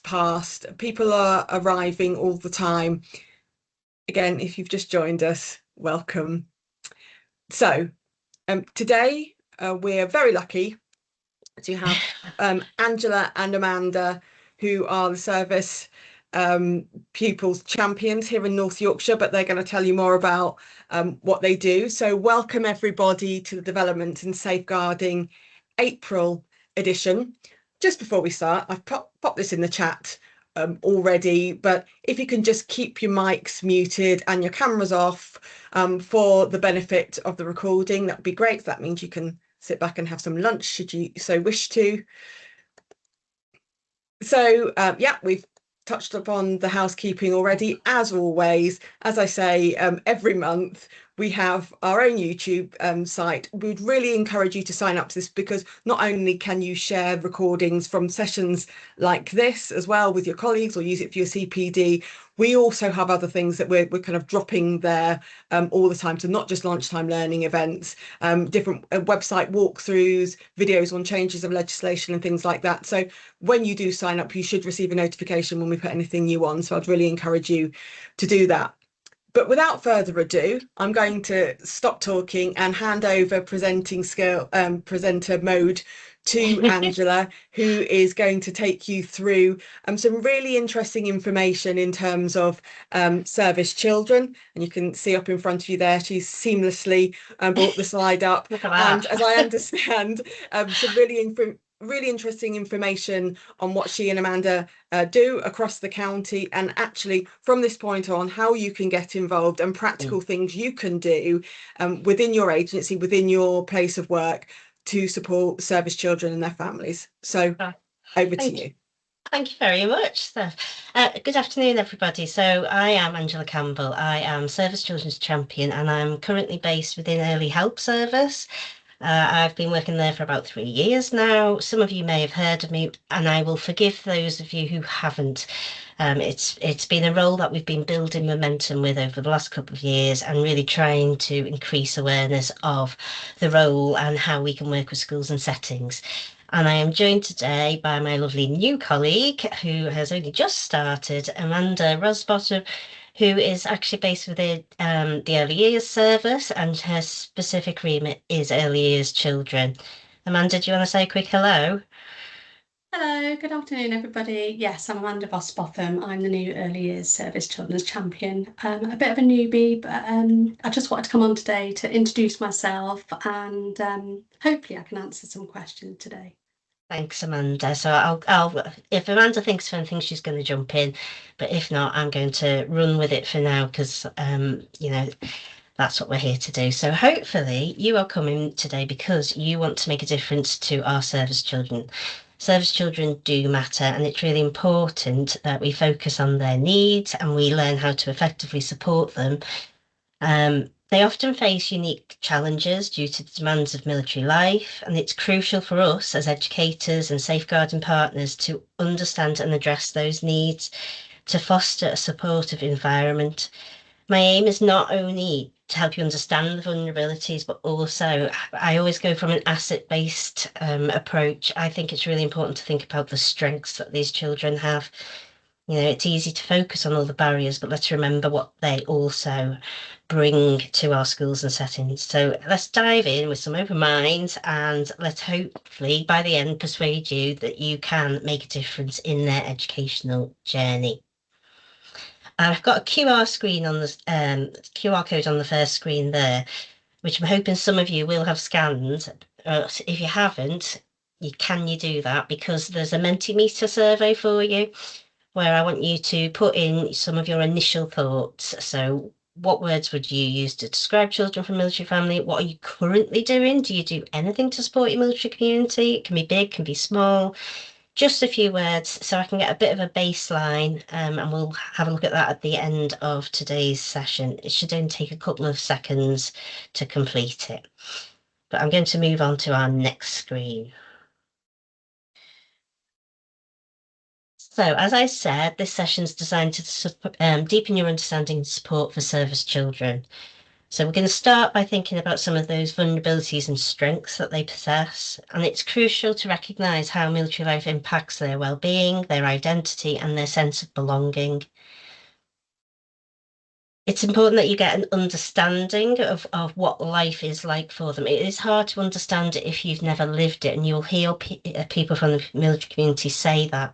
past. People are arriving all the time. Again, if you've just joined us, welcome. So today we're very lucky to have Angela and Amanda, who are the service pupils champions here in North Yorkshire, but they're going to tell you more about what they do. So welcome everybody to the Development and Safeguarding April edition. Just before we start, I've popped this in the chat already, but if you can just keep your mics muted and your cameras off for the benefit of the recording, that would be great. That means you can sit back and have some lunch should you so wish to. So yeah, we've touched upon the housekeeping already. As always, as I say, every month we have our own YouTube site. We'd really encourage you to sign up to this, because not only can you share recordings from sessions like this as well with your colleagues, or use it for your CPD, we also have other things that we're kind of dropping there all the time. So not just lunchtime learning events, different website walkthroughs, videos on changes of legislation and things like that. So when you do sign up, you should receive a notification when we put anything new on. So I'd really encourage you to do that. But without further ado, I'm going to stop talking and hand over presenter mode to Angela, who is going to take you through some really interesting information in terms of service children. And you can see up in front of you there, she's seamlessly brought the slide up. And as I understand, some really interesting information on what she and Amanda do across the county, and actually from this point on how you can get involved and practical things you can do within your agency, within your place of work, to support service children and their families. So over to you. Thank you very much, Steph. Good afternoon, everybody. So I am Angela Campbell. I am Service Children's Champion, and I'm currently based within Early Help Service. I've been working there for about 3 years now. Some of you may have heard of me, and I will forgive those of you who haven't. It's been a role that we've been building momentum with over the last couple of years, and really trying to increase awareness of the role and how we can work with schools and settings. And I am joined today by my lovely new colleague, who has only just started, Amanda Rosbottom, who is actually based within the early years service, and her specific remit is early years children. Amanda, do you want to say a quick hello? Hello, good afternoon, everybody. Yes, I'm Amanda Rosbottom. I'm the new Early Years Service Children's Champion. A bit of a newbie, but I just wanted to come on today to introduce myself, and hopefully I can answer some questions today. Thanks, Amanda. So I'll if Amanda thinks of anything, she's going to jump in, but if not, I'm going to run with it for now, because you know, that's what we're here to do. So hopefully you are coming today because you want to make a difference to our service children. Service children do matter, and it's really important that we focus on their needs and we learn how to effectively support them. They often face unique challenges due to the demands of military life, and it's crucial for us as educators and safeguarding partners to understand and address those needs, to foster a supportive environment. My aim is not only to help you understand the vulnerabilities, but also I always go from an asset-based approach. I think it's really important to think about the strengths that these children have. You know, it's easy to focus on all the barriers, but let's remember what they also bring to our schools and settings. So let's dive in with some open minds, and let's hopefully by the end persuade you that you can make a difference in their educational journey. I've got a QR screen on the QR code on the first screen there, which I'm hoping some of you will have scanned. If you haven't, can you do that? Because there's a Mentimeter survey for you, where I want you to put in some of your initial thoughts. So what words would you use to describe children from military family? What are you currently doing? Do you do anything to support your military community? It can be big, can be small. Just a few words so I can get a bit of a baseline, and we'll have a look at that at the end of today's session. It should only take a couple of seconds to complete it. But I'm going to move on to our next screen. So, as I said, this session is designed to deepen your understanding and support for service children. So we're going to start by thinking about some of those vulnerabilities and strengths that they possess. And it's crucial to recognise how military life impacts their well-being, their identity, and their sense of belonging. It's important that you get an understanding of what life is like for them. It is hard to understand it if you've never lived it, and you'll hear people from the military community say that.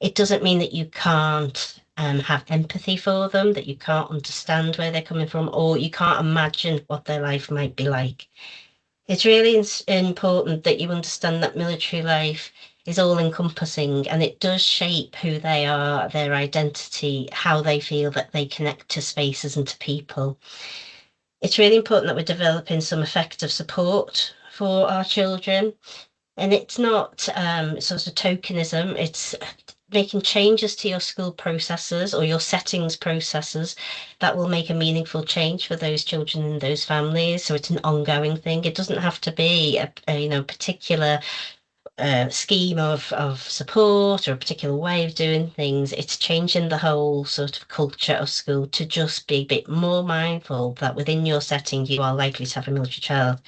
It doesn't mean that you can't have empathy for them, that you can't understand where they're coming from, or you can't imagine what their life might be like. It's really important that you understand that military life is all encompassing and it does shape who they are, their identity, how they feel that they connect to spaces and to people. It's really important that we're developing some effective support for our children. And it's not sort of tokenism, it's making changes to your school processes or your settings processes that will make a meaningful change for those children and those families. So it's an ongoing thing. It doesn't have to be a particular scheme of support or a particular way of doing things. It's changing the whole sort of culture of school to just be a bit more mindful that within your setting you are likely to have a military child.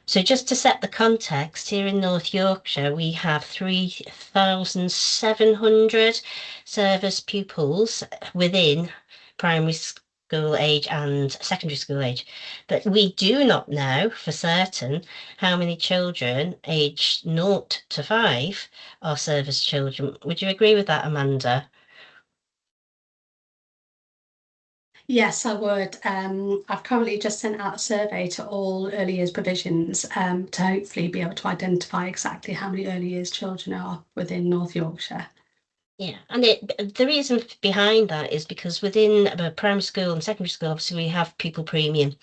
So just to set the context, here in North Yorkshire, we have 3,700 service pupils within primary school age and secondary school age. But we do not know for certain how many children aged 0 to 5 are service children. Would you agree with that, Amanda? Yes, I would. I've currently just sent out a survey to all early years provisions to hopefully be able to identify exactly how many early years children are within North Yorkshire. Yeah, and the reason behind that is because within primary school and secondary school, obviously we have pupil premium.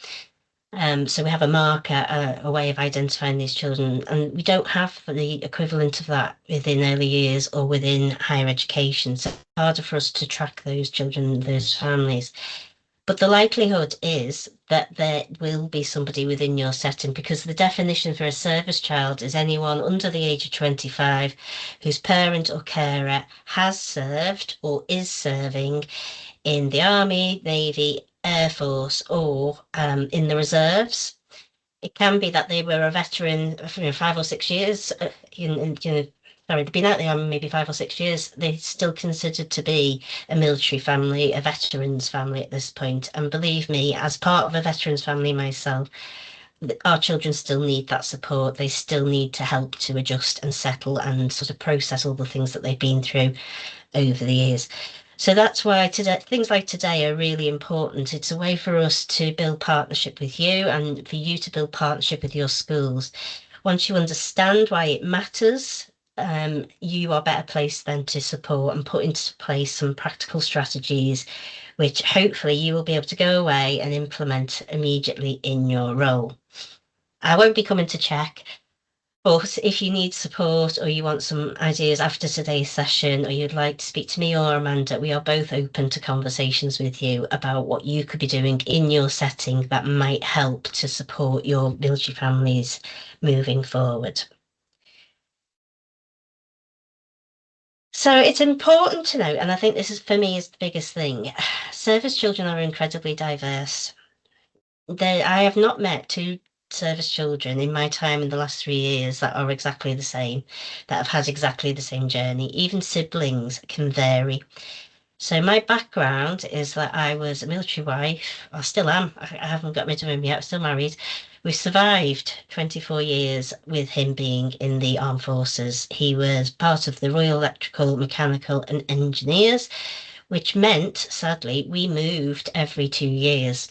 So we have a marker, a way of identifying these children, and we don't have the equivalent of that within early years or within higher education. So it's harder for us to track those children, those families. But the likelihood is that there will be somebody within your setting because the definition for a service child is anyone under the age of 25 whose parent or carer has served or is serving in the Army, Navy, Air Force, or in the reserves. It can be that they were a veteran for 5 or 6 years, sorry, they've been out the army maybe 5 or 6 years. They're still considered to be a military family, a veterans family at this point. And believe me, as part of a veterans family myself, our children still need that support. They still need to help to adjust and settle and sort of process all the things that they've been through over the years. So that's why today, things like today are really important. It's a way for us to build partnership with you and for you to build partnership with your schools. Once you understand why it matters, you are better placed then to support and put into place some practical strategies, which hopefully you will be able to go away and implement immediately in your role. I won't be coming to check. But if you need support or you want some ideas after today's session, or you'd like to speak to me or Amanda, we are both open to conversations with you about what you could be doing in your setting that might help to support your military families moving forward. So it's important to note, and I think this is for me is the biggest thing, service children are incredibly diverse. I have not met two service children in my time in the last 3 years that are exactly the same, that have had exactly the same journey. Even siblings can vary. So my background is that I was a military wife. I still am. I haven't got rid of him yet. I'm still married. We survived 24 years with him being in the armed forces. He was part of the Royal Electrical, Mechanical and Engineers, which meant, sadly, we moved every 2 years.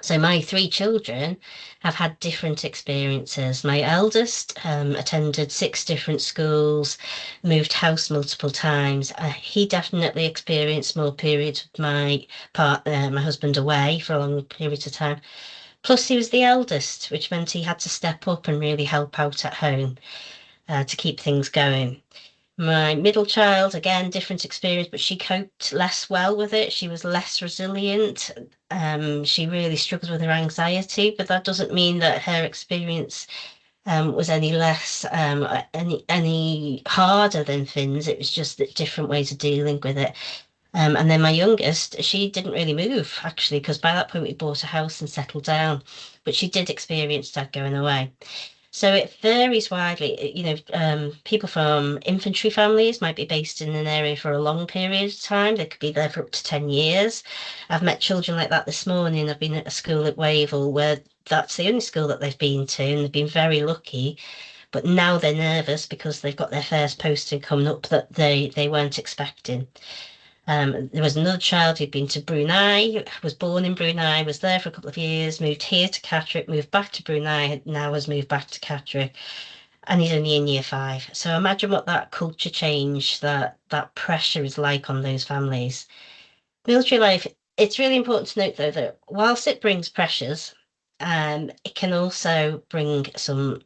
So my three children have had different experiences. My eldest attended 6 different schools, moved house multiple times. He definitely experienced more periods with my partner, my husband, away for a long period of time. Plus, he was the eldest, which meant he had to step up and really help out at home to keep things going. My middle child, again, different experience, but she coped less well with it. She was less resilient. She really struggled with her anxiety, but that doesn't mean that her experience was any less, any harder than Finn's. It was just that different ways of dealing with it. And then my youngest, she didn't really move actually, because by that point we bought a house and settled down. But she did experience dad going away. So it varies widely. People from infantry families might be based in an area for a long period of time. They could be there for up to 10 years. I've met children like that this morning. I've been at a school at Wavell where that's the only school that they've been to, and they've been very lucky. But now they're nervous because they've got their first posting coming up that they weren't expecting. There was another child who'd been to Brunei, was born in Brunei, was there for a couple of years, moved here to Catterick, moved back to Brunei, now has moved back to Catterick, and he's only in year 5. So imagine what that culture change, that pressure is like on those families. Military life, it's really important to note though that whilst it brings pressures, it can also bring some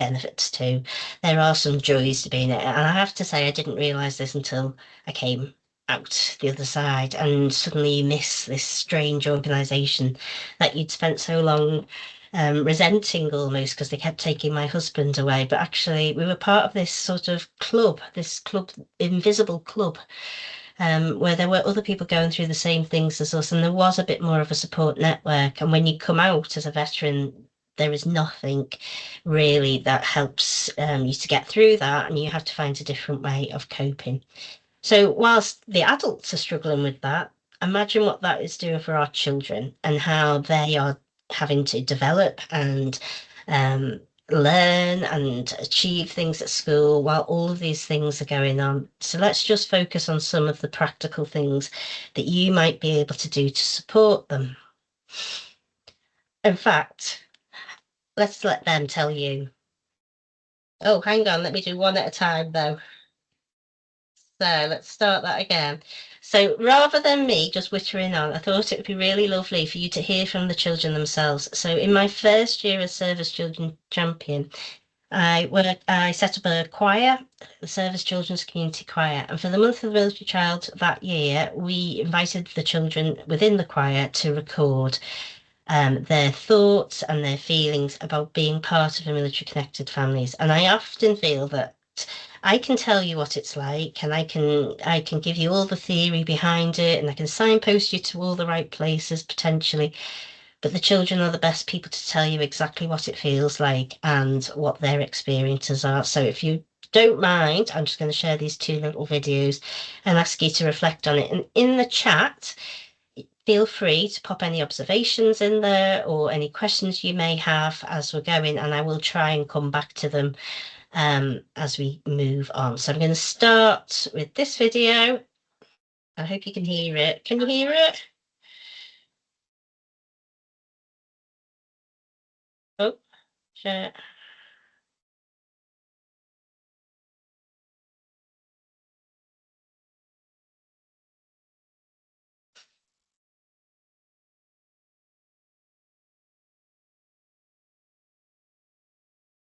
benefits too. There are some joys to being it. And I have to say, I didn't realise this until I came out the other side, and suddenly you miss this strange organisation that you'd spent so long resenting almost because they kept taking my husband away. But actually, we were part of this sort of club, invisible club, where there were other people going through the same things as us, and there was a bit more of a support network. And when you come out as a veteran, there is nothing really that helps you to get through that, and you have to find a different way of coping. So, whilst the adults are struggling with that, imagine what that is doing for our children and how they are having to develop and um, learn and achieve things at school while all of these things are going on. So let's just focus on some of the practical things that you might be able to do to support them. In fact, let's let them tell you. Oh, hang on, let me do one at a time though. So let's start that again. So rather than me just wittering on, I thought it would be really lovely for you to hear from the children themselves. So in my first year as Service Children Champion, I set up a choir, the Service Children's Community Choir, and for the month of the Military Child that year, we invited the children within the choir to record their thoughts and their feelings about being part of a military connected families. And I often feel that I can tell you what it's like, and I can give you all the theory behind it, and I can signpost you to all the right places potentially. But the children are the best people to tell you exactly what it feels like and what their experiences are. So if you don't mind, I'm just going to share these 2 little videos and ask you to reflect on it. And in the chat, feel free to pop any observations in there or any questions you may have as we're going, and I will try and come back to them as we move on. So I'm going to start with this video. I hope you can hear it. Can you hear it? Oh, share.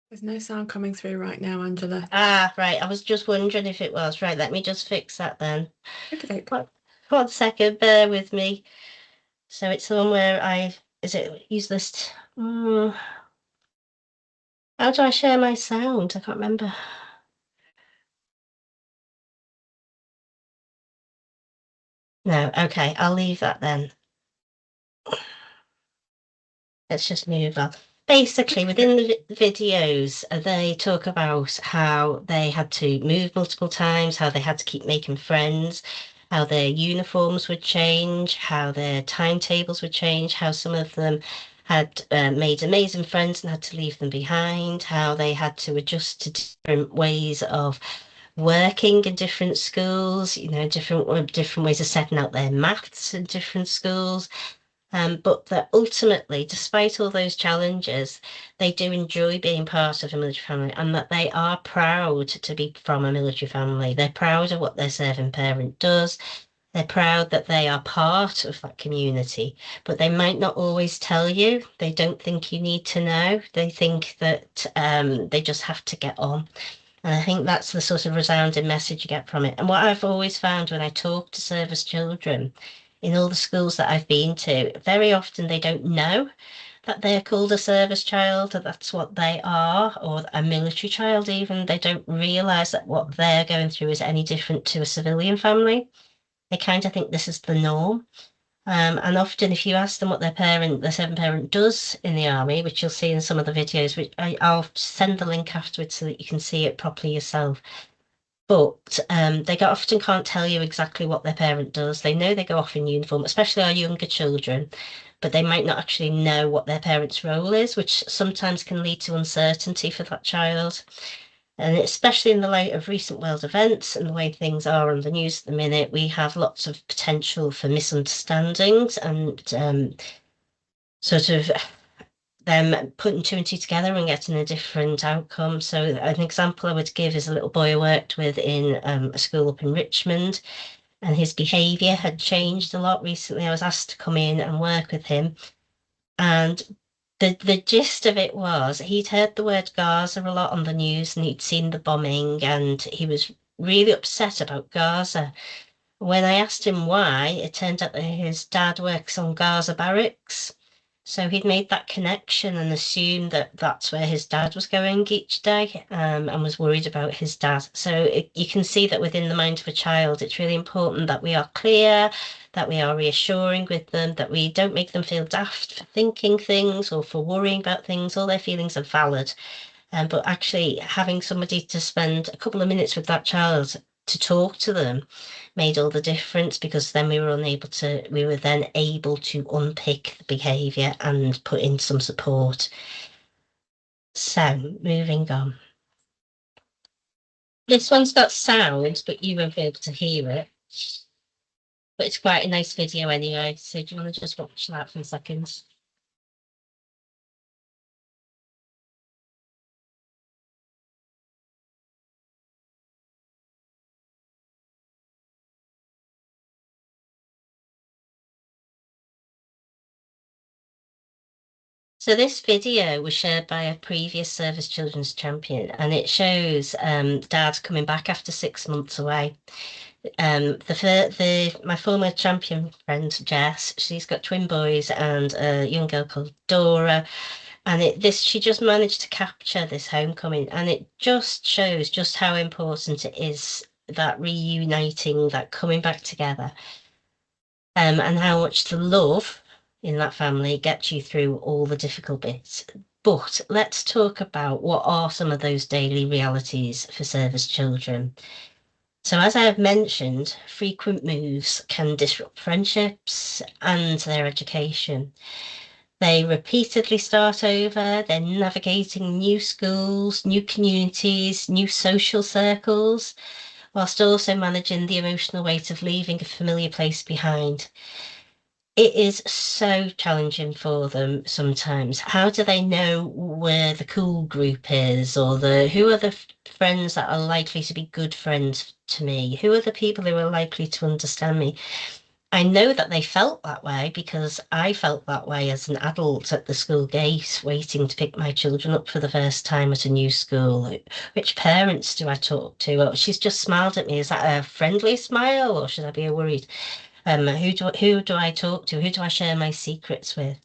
There's no sound coming through right now, Angela. Ah, right. I was just wondering if it was. Right, let me just fix that then. Okay. One second, bear with me. So it's the one where is it use list? How do I share my sound? I can't remember. No, okay, I'll leave that then. Let's just move on. Basically, within the videos, they talk about how they had to move multiple times, how they had to keep making friends, how their uniforms would change, how their timetables would change, how some of them had made amazing friends and had to leave them behind, how they had to adjust to different ways of working in different schools, different ways of setting out their maths in different schools. But that ultimately, despite all those challenges, they do enjoy being part of a military family, and that they are proud to be from a military family. They're proud of what their serving parent does. They're proud that they are part of that community, but they might not always tell you. They don't think you need to know. They think that they just have to get on. And I think that's the sort of resounding message you get from it. And what I've always found when I talk to service children in all the schools that I've been to, very often they don't know that they're called a service child, that that's what they are, or a military child even. They don't realise that what they're going through is any different to a civilian family. They kind of think this is the norm. And often if you ask them what their seven parent does in the army, which you'll see in some of the videos, which I'll send the link afterwards so that you can see it properly yourself. But they often can't tell you exactly what their parent does. They know they go off in uniform, especially our younger children, but they might not actually know what their parent's role is, which sometimes can lead to uncertainty for that child. And especially in the light of recent world events and the way things are on the news at the minute, we have lots of potential for misunderstandings and sort of them putting two and two together and getting a different outcome. So an example I would give is a little boy I worked with in a school up in Richmond, and his behaviour had changed a lot recently. I was asked to come in and work with him, and the gist of it was he'd heard the word Gaza a lot on the news and he'd seen the bombing and he was really upset about Gaza. When I asked him why, it turned out that his dad works on Gaza barracks. So he'd made that connection and assumed that that's where his dad was going each day, and was worried about his dad. So you can see that within the mind of a child, it's really important that we are clear, that we are reassuring with them, that we don't make them feel daft for thinking things or for worrying about things. All their feelings are valid. But actually having somebody to spend a couple of minutes with that child to talk to them made all the difference, because then we were then able to unpick the behaviour and put in some support. So moving on. This one's got sound, but you won't be able to hear it. But it's quite a nice video anyway. So do you want to just watch that for a second? So this video was shared by a previous service children's champion, and it shows Dad coming back after 6 months away. My former champion friend Jess, she's got twin boys and a young girl called Dora, and she just managed to capture this homecoming, and it just shows just how important it is, that reuniting, that coming back together, and how much the love in that family gets you through all the difficult bits. But let's talk about what are some of those daily realities for service children. So as I have mentioned, frequent moves can disrupt friendships and their education. They repeatedly start over, they're navigating new schools, new communities, new social circles, whilst also managing the emotional weight of leaving a familiar place behind. It is so challenging for them sometimes. How do they know where the cool group is, or who are the friends that are likely to be good friends to me? Who are the people who are likely to understand me? I know that they felt that way because I felt that way as an adult at the school gate, waiting to pick my children up for the first time at a new school. Which parents do I talk to? Oh, she's just smiled at me. Is that a friendly smile, or should I be worried? Who do I talk to? Who do I share my secrets with?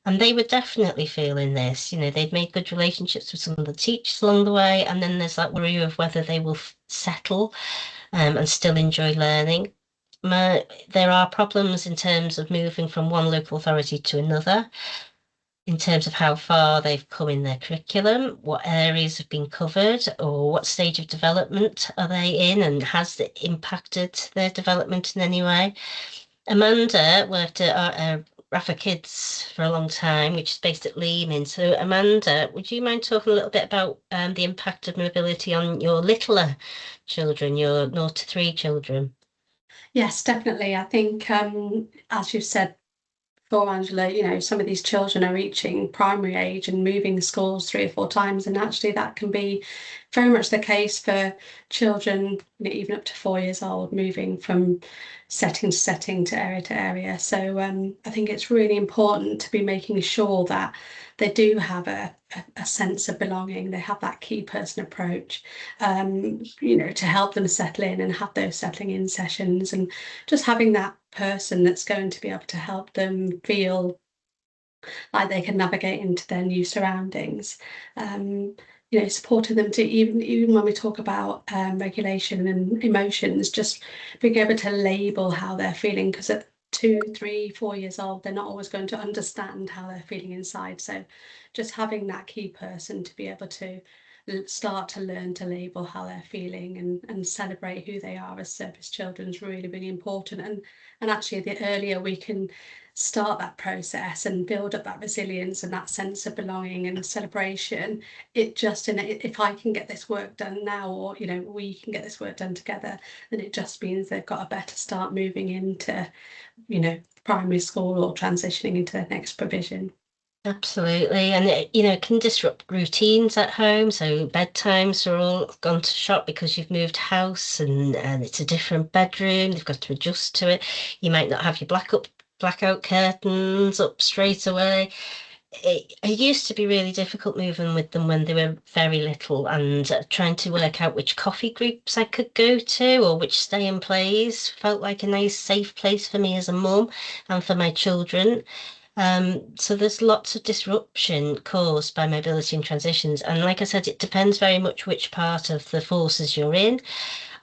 And they were definitely feeling this. You know, they'd made good relationships with some of the teachers along the way, and then there's that worry of whether they will settle and still enjoy learning. There are problems in terms of moving from one local authority to another, in terms of how far they've come in their curriculum, what areas have been covered, or what stage of development are they in, and has it impacted their development in any way. Amanda worked at Rafa Kids for a long time, which is based at Leaming. So Amanda, would you mind talking a little bit about the impact of mobility on your littler children, your 0 to 3 children? Yes, definitely. I think, as you've said before, Angela, you know, some of these children are reaching primary age and moving schools 3 or 4 times, and actually that can be very much the case for children, you know, even up to 4 years old, moving from setting to setting, to area. So I think it's really important to be making sure that they do have a sense of belonging. They have that key person approach, you know, to help them settle in and have those settling in sessions, and just having that person that's going to be able to help them feel like they can navigate into their new surroundings. supporting them to even when we talk about regulation and emotions, just being able to label how they're feeling, because at 2, 3, 4 years old, they're not always going to understand how they're feeling inside. So just having that key person to be able to start to learn to label how they're feeling and celebrate who they are as service children is really, really important. And actually, the earlier we can start that process and build up that resilience and that sense of belonging and celebration, if I can get this work done now, or we can get this work done together, then it just means they've got a better start moving into primary school or transitioning into their next provision. Absolutely. And it can disrupt routines at home. So bedtimes are all gone to shop because you've moved house and it's a different bedroom. They've got to adjust to it. You might not have your blackout curtains up straight away. It used to be really difficult moving with them when they were very little, and trying to work out which coffee groups I could go to or which stay and plays felt like a nice safe place for me as a mum and for my children. So there's lots of disruption caused by mobility and transitions. And like I said, it depends very much which part of the forces you're in.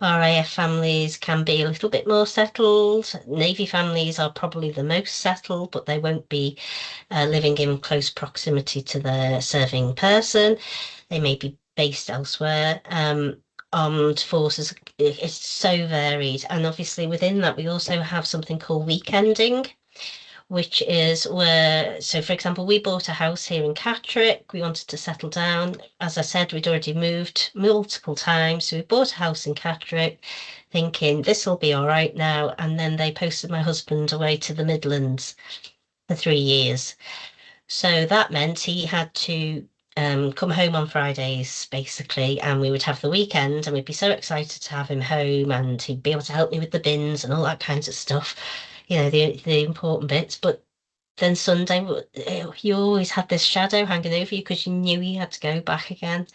RAF families can be a little bit more settled. Navy families are probably the most settled, but they won't be living in close proximity to their serving person. They may be based elsewhere. Armed forces, it's so varied. And obviously within that, we also have something called weekending, which is where, so for example, we bought a house here in Catterick. We wanted to settle down. As I said, we'd already moved multiple times. So we bought a house in Catterick thinking this will be all right now. And then they posted my husband away to the Midlands for 3 years. So that meant he had to come home on Fridays, basically, and we would have the weekend and we'd be so excited to have him home and he'd be able to help me with the bins and all that kinds of stuff, the important bits. But then Sunday, you always had this shadow hanging over you because you knew you had to go back again,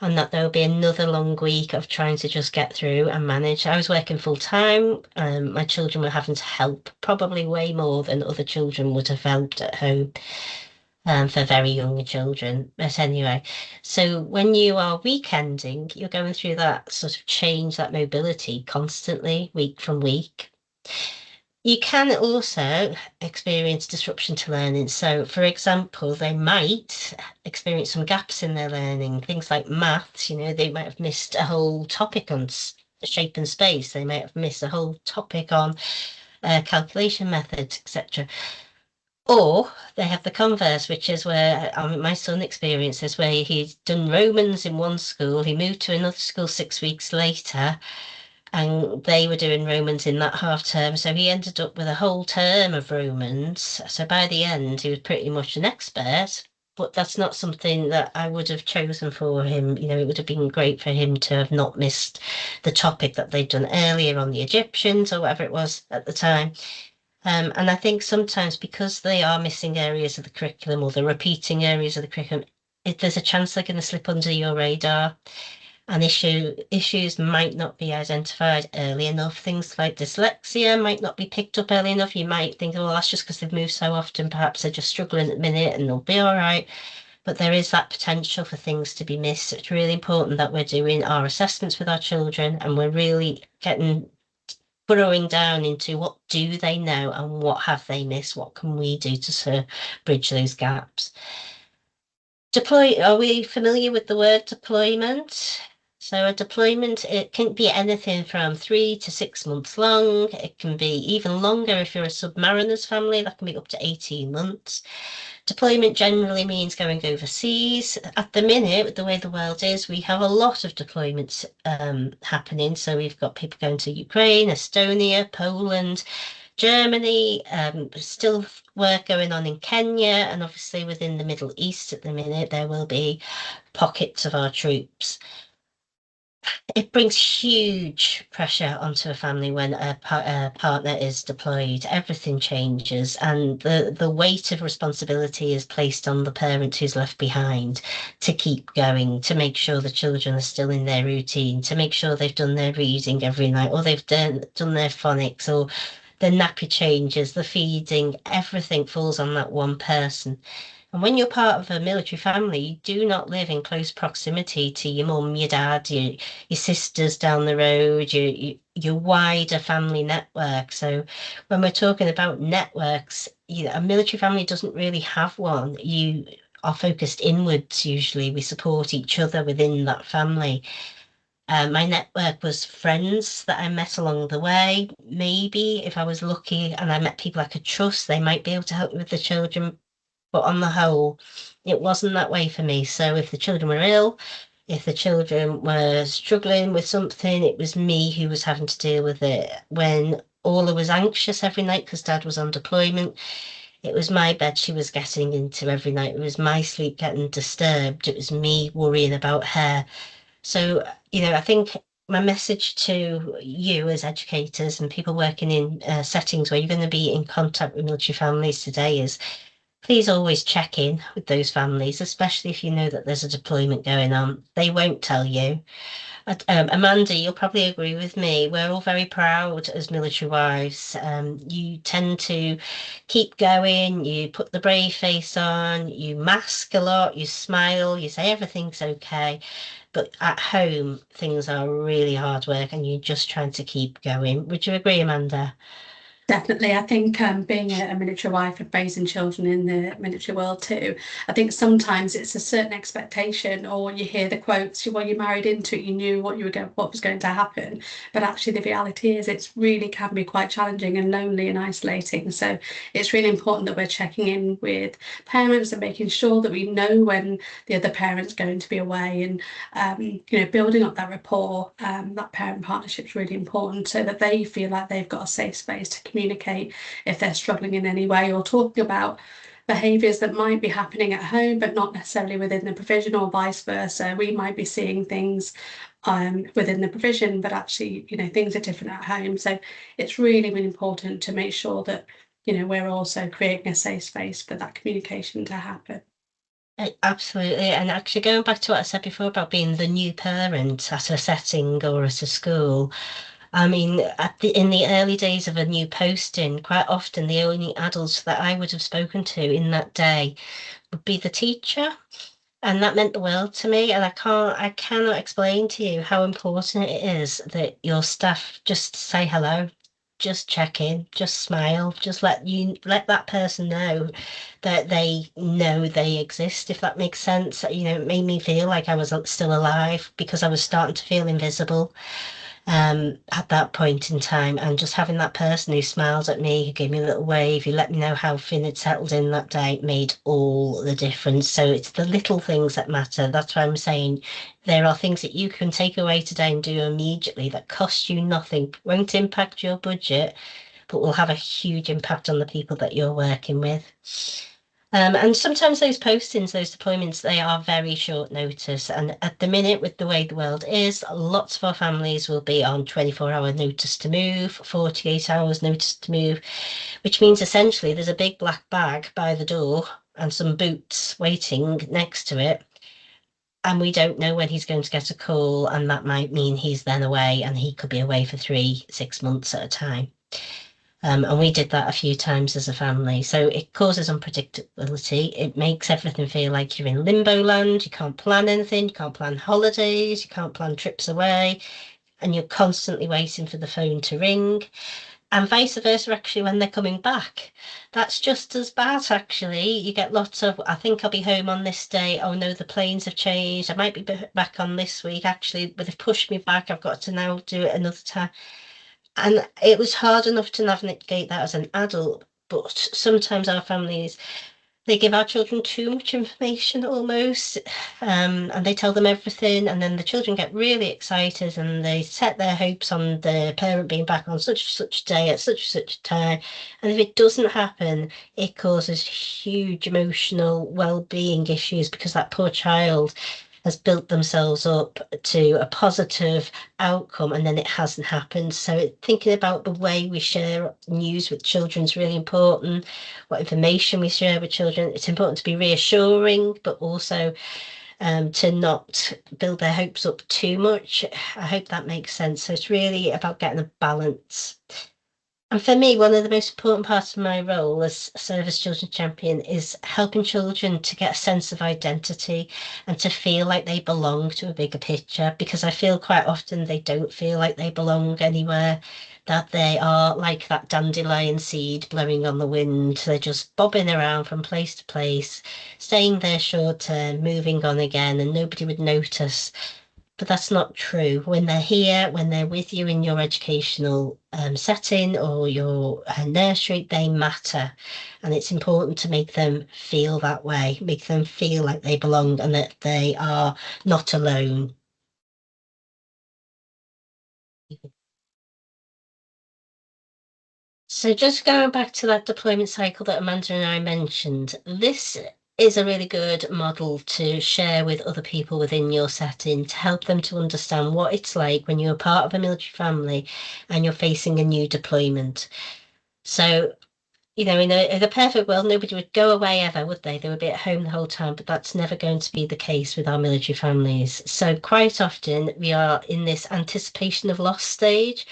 and that there would be another long week of trying to just get through and manage. I was working full time. My children were having to help probably way more than other children would have helped at home. For very young children. But anyway, so when you are weekending, you're going through that sort of change, that mobility constantly, week from week. You can also experience disruption to learning. So, for example, they might experience some gaps in their learning, things like maths, they might have missed a whole topic on shape and space. They might have missed a whole topic on calculation methods, etc. Or they have the converse, which is where my son experiences, where he's done Romans in one school, he moved to another school 6 weeks later, and they were doing Romans in that half term. So he ended up with a whole term of Romans. So by the end, he was pretty much an expert. But that's not something that I would have chosen for him. It would have been great for him to have not missed the topic that they'd done earlier on the Egyptians or whatever it was at the time. And I think sometimes because they are missing areas of the curriculum or they're repeating areas of the curriculum, there's a chance they're going to slip under your radar, and issues might not be identified early enough. Things like dyslexia might not be picked up early enough. You might think, well, that's just because they've moved so often. Perhaps they're just struggling at the minute and they'll be all right. But there is that potential for things to be missed. It's really important that we're doing our assessments with our children and we're really burrowing down into what do they know and what have they missed, what can we do to bridge those gaps. Are we familiar with the word deployment? So a deployment, it can be anything from 3 to 6 months long. It can be even longer if you're a submariners family, that can be up to 18 months. Deployment generally means going overseas. At the minute, with the way the world is, we have a lot of deployments happening. So we've got people going to Ukraine, Estonia, Poland, Germany, still work going on in Kenya, and obviously within the Middle East at the minute, there will be pockets of our troops. It brings huge pressure onto a family when a partner is deployed. Everything changes, and the weight of responsibility is placed on the parent who's left behind to keep going, to make sure the children are still in their routine, to make sure they've done their reading every night, or they've done their phonics, or the nappy changes, the feeding, everything falls on that one person. And when you're part of a military family, you do not live in close proximity to your mum, your dad, your sisters down the road, your wider family network. So when we're talking about networks, a military family doesn't really have one. You are focused inwards usually. We support each other within that family. My network was friends that I met along the way. Maybe if I was lucky and I met people I could trust, they might be able to help me with the children. But on the whole, it wasn't that way for me. So if the children were ill, if the children were struggling with something, it was me who was having to deal with it. When Orla was anxious every night because Dad was on deployment, it was my bed she was getting into every night. It was my sleep getting disturbed. It was me worrying about her. So, I think my message to you as educators and people working in settings where you're going to be in contact with military families today is please always check in with those families, especially if you know that there's a deployment going on. They won't tell you. Amanda, you'll probably agree with me. We're all very proud as military wives. You tend to keep going, you put the brave face on, you mask a lot, you smile, you say everything's okay. But at home, things are really hard work and you're just trying to keep going. Would you agree, Amanda? Definitely. I think being a military wife and raising children in the military world too, I think sometimes it's a certain expectation, or you hear the quotes, well, you married into it, you knew what was going to happen. But actually the reality is it's really can be quite challenging and lonely and isolating. So it's really important that we're checking in with parents and making sure that we know when the other parent's going to be away, and building up that rapport, that parent partnership is really important so that they feel like they've got a safe space to communicate if they're struggling in any way, or talking about behaviours that might be happening at home but not necessarily within the provision, or vice versa. We might be seeing things within the provision, but actually things are different at home. So it's really, really important to make sure that we're also creating a safe space for that communication to happen. Absolutely. And actually, going back to what I said before about being the new parent at a setting or at a school, I mean, in the early days of a new posting, quite often the only adults that I would have spoken to in that day would be the teacher. And that meant the world to me. And I cannot explain to you how important it is that your staff just say hello, just check in, just smile, just let that person know that they know they exist, if that makes sense. It made me feel like I was still alive because I was starting to feel invisible at that point in time. And just having that person who smiled at me, who gave me a little wave, who let me know how Finn had settled in that day, made all the difference. So it's the little things that matter. That's why I'm saying there are things that you can take away today and do immediately that cost you nothing, won't impact your budget, but will have a huge impact on the people that you're working with. And sometimes those postings, those deployments, they are very short notice. And at the minute, with the way the world is, lots of our families will be on 24-hour notice to move, 48 hours notice to move, which means essentially there's a big black bag by the door and some boots waiting next to it. And we don't know when he's going to get a call, and that might mean he's then away, and he could be away for 3-6 months at a time. And we did that a few times as a family. So it causes unpredictability. It makes everything feel like you're in limbo land. You can't plan anything. You can't plan holidays. You can't plan trips away. And you're constantly waiting for the phone to ring. And vice versa, actually, when they're coming back. That's just as bad, actually. You get lots of, I think I'll be home on this day. Oh no, the planes have changed. I might be back on this week. Actually, but they've pushed me back. I've got to now do it another time. And it was hard enough to navigate that as an adult, but sometimes our families, they give our children too much information almost, and they tell them everything, and then the children get really excited and they set their hopes on the parent being back on such and such day at such and such time. And if it doesn't happen, it causes huge emotional well-being issues because that poor child has built themselves up to a positive outcome and then it hasn't happened. So thinking about the way we share news with children is really important. What information we share with children, it's important to be reassuring, but also to not build their hopes up too much. I hope that makes sense. So it's really about getting a balance. And for me, one of the most important parts of my role as a Service Children's Champion is helping children to get a sense of identity and to feel like they belong to a bigger picture, because I feel quite often they don't feel like they belong anywhere, that they are like that dandelion seed blowing on the wind. They're just bobbing around from place to place, staying there short term, moving on again, and nobody would notice. But that's not true. When they're here, when they're with you in your educational setting or your nursery, they matter. And it's important to make them feel that way, make them feel like they belong and that they are not alone. So just going back to that deployment cycle that Amanda and I mentioned, this is a really good model to share with other people within your setting to help them to understand what it's like when you're part of a military family and you're facing a new deployment. So, in a perfect world, nobody would go away ever, would they? They would be at home the whole time, but that's never going to be the case with our military families. So quite often we are in this anticipation of loss stage.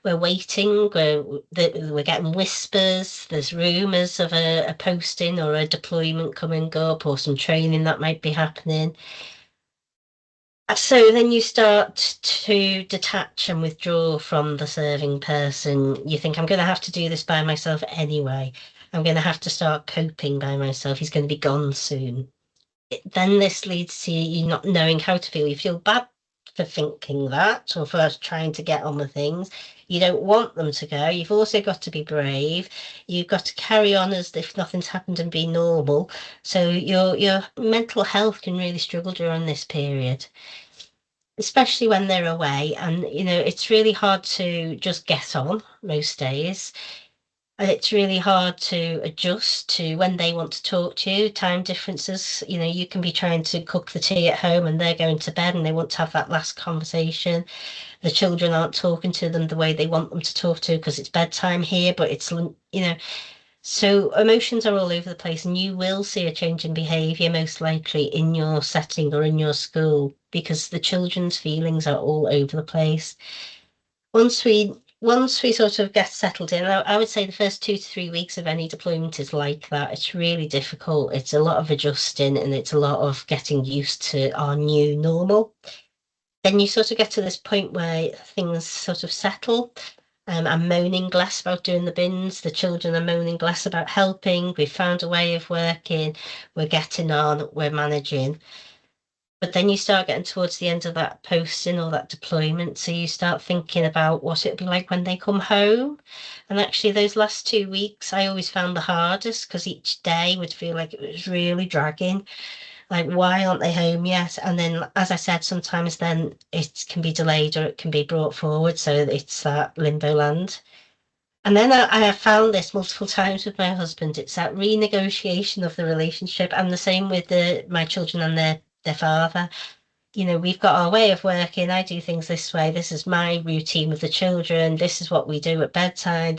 We're waiting, we're getting whispers, there's rumours of a posting or a deployment coming up or some training that might be happening. So then you start to detach and withdraw from the serving person. You think, I'm going to have to do this by myself anyway. I'm going to have to start coping by myself. He's going to be gone soon. Then this leads to you not knowing how to feel. You feel bad for thinking that or for trying to get on with things. You don't want them to go. You've also got to be brave. You've got to carry on as if nothing's happened and be normal. So your mental health can really struggle during this period, especially when they're away. And it's really hard to just get on most days. It's really hard to adjust to when they want to talk to you, time differences. You can be trying to cook the tea at home and they're going to bed and they want to have that last conversation. The children aren't talking to them the way they want them to talk to because it's bedtime here, but so emotions are all over the place and you will see a change in behaviour most likely in your setting or in your school because the children's feelings are all over the place. Once we sort of get settled in, I would say the first 2 to 3 weeks of any deployment is like that. It's really difficult. It's a lot of adjusting and it's a lot of getting used to our new normal. Then you sort of get to this point where things sort of settle. I'm moaning less about doing the bins. The children are moaning less about helping. We've found a way of working. We're getting on. We're managing. But then you start getting towards the end of that posting or that deployment. So you start thinking about what it'll be like when they come home. And actually, those last 2 weeks, I always found the hardest because each day would feel like it was really dragging. Like, why aren't they home yet? And then, as I said, sometimes then it can be delayed or it can be brought forward. So it's that limbo land. And then I have found this multiple times with my husband. It's that renegotiation of the relationship, and the same with my children and their father. We've got our way of working. I do things this way. This is my routine with the children. This is what we do at bedtime.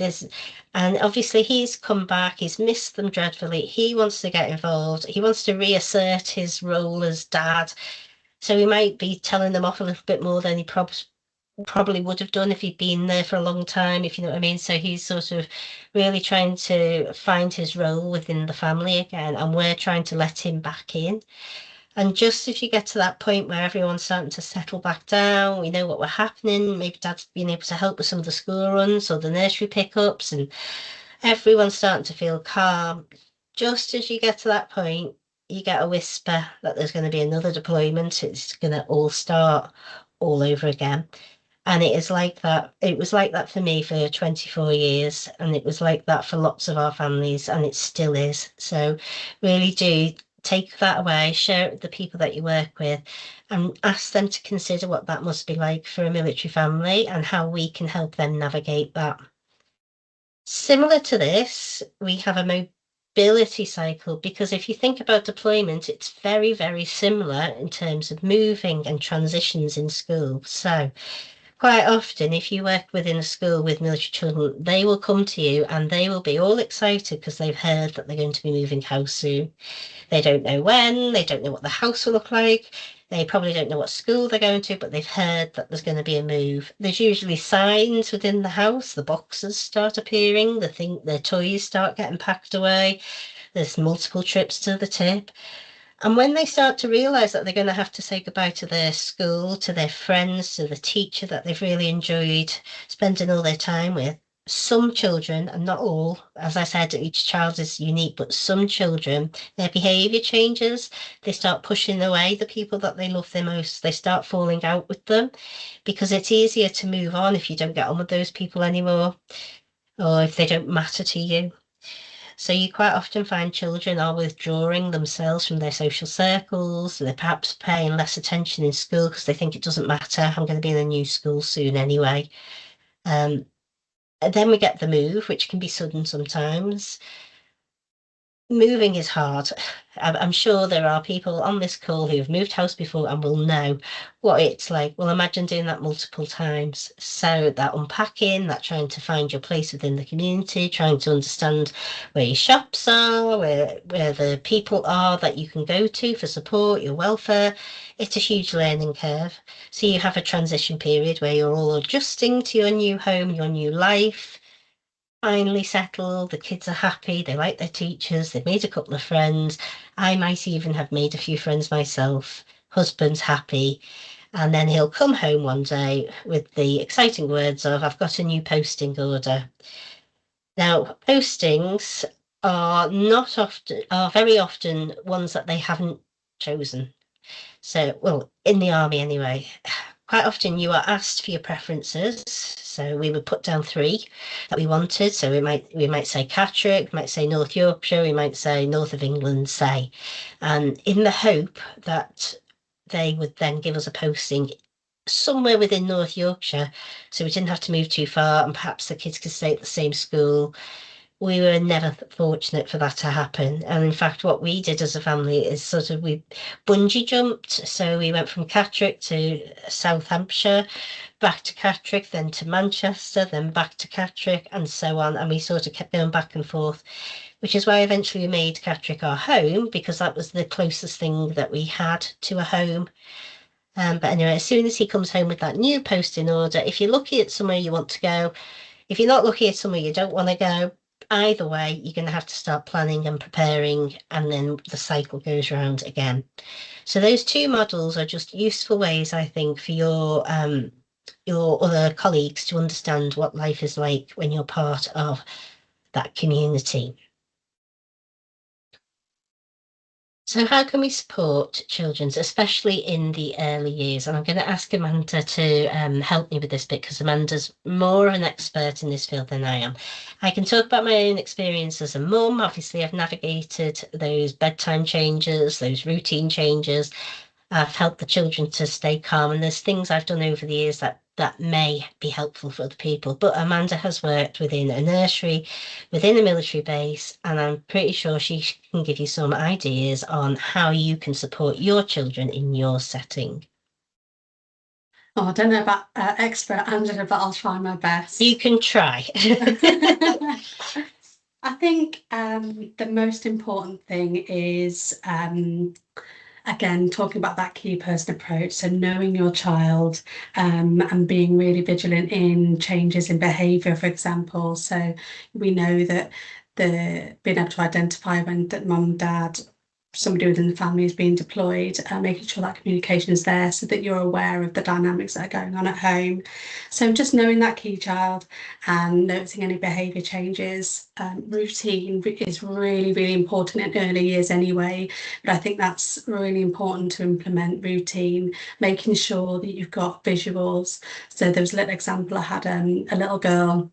And obviously he's come back. He's missed them dreadfully. He wants to get involved. He wants to reassert his role as dad. So he might be telling them off a little bit more than he probably would have done if he'd been there for a long time, if you know what I mean. So he's sort of really trying to find his role within the family again, and we're trying to let him back in. And just if you get to that point where everyone's starting to settle back down, we know what we're happening, maybe dad's been able to help with some of the school runs or the nursery pickups, and everyone's starting to feel calm. Just as you get to that point, you get a whisper that there's going to be another deployment. It's going to all start all over again. And it is like that. It was like that for me for 24 years, and it was like that for lots of our families, and it still is. So really do take that away, share it with the people that you work with, and ask them to consider what that must be like for a military family and how we can help them navigate that. Similar to this, we have a mobility cycle, because if you think about deployment, it's very, very similar in terms of moving and transitions in school. So quite often, if you work within a school with military children, they will come to you and they will be all excited because they've heard that they're going to be moving house soon. They don't know when, they don't know what the house will look like. They probably don't know what school they're going to, but they've heard that there's going to be a move. There's usually signs within the house. The boxes start appearing. The toys start getting packed away. There's multiple trips to the tip. And when they start to realise that they're going to have to say goodbye to their school, to their friends, to the teacher that they've really enjoyed spending all their time with, some children, and not all, as I said, each child is unique, but some children, their behaviour changes. They start pushing away the people that they love the most. They start falling out with them because it's easier to move on if you don't get on with those people anymore or if they don't matter to you. So you quite often find children are withdrawing themselves from their social circles. They're perhaps paying less attention in school because they think it doesn't matter. I'm going to be in a new school soon anyway. And then we get the move, which can be sudden sometimes. Moving is hard. I'm sure there are people on this call who have moved house before and will know what it's like. Well, imagine doing that multiple times. So that unpacking, that trying to find your place within the community, trying to understand where your shops are, where the people are that you can go to for support, your welfare. It's a huge learning curve. So you have a transition period where you're all adjusting to your new home, your new life. Finally settled, the kids are happy, they like their teachers, they've made a couple of friends. I might even have made a few friends myself. Husband's happy. And then he'll come home one day with the exciting words of, I've got a new posting order. Now, postings are very often ones that they haven't chosen. So, well, in the army anyway, quite often you are asked for your preferences. So we would put down 3 that we wanted. So we might say Catterick, we might say North Yorkshire, we might say North of England, say, and in the hope that they would then give us a posting somewhere within North Yorkshire, so we didn't have to move too far, and perhaps the kids could stay at the same school. We were never fortunate for that to happen. And in fact, what we did as a family is we bungee jumped. So we went from Catterick to South Hampshire, back to Catterick, then to Manchester, then back to Catterick, and so on. And we sort of kept going back and forth, which is why eventually we made Catterick our home, because that was the closest thing that we had to a home. But anyway, as soon as he comes home with that new posting order, if you're lucky at somewhere you want to go, if you're not lucky at somewhere you don't want to go, either way, you're going to have to start planning and preparing, and then the cycle goes round again. So those 2 models are just useful ways, I think, for your other colleagues to understand what life is like when you're part of that community. So how can we support children, especially in the early years? And I'm going to ask Amanda to help me with this bit, because Amanda's more of an expert in this field than I am. I can talk about my own experience as a mum. Obviously, I've navigated those bedtime changes, those routine changes. I've helped the children to stay calm, and there's things I've done over the years that may be helpful for other people. But Amanda has worked within a nursery, within a military base, and I'm pretty sure she can give you some ideas on how you can support your children in your setting. Oh, I don't know about expert Angela, but I'll try my best. You can try. I think the most important thing is again, talking about that key person approach, so knowing your child and being really vigilant in changes in behaviour, for example. So we know that being able to identify when that mum, dad, somebody within the family is being deployed, making sure that communication is there so that you're aware of the dynamics that are going on at home. So just knowing that key child and noticing any behaviour changes. Routine is really, really important in early years anyway, but I think that's really important to implement routine, making sure that you've got visuals. So there was a little example, I had a little girl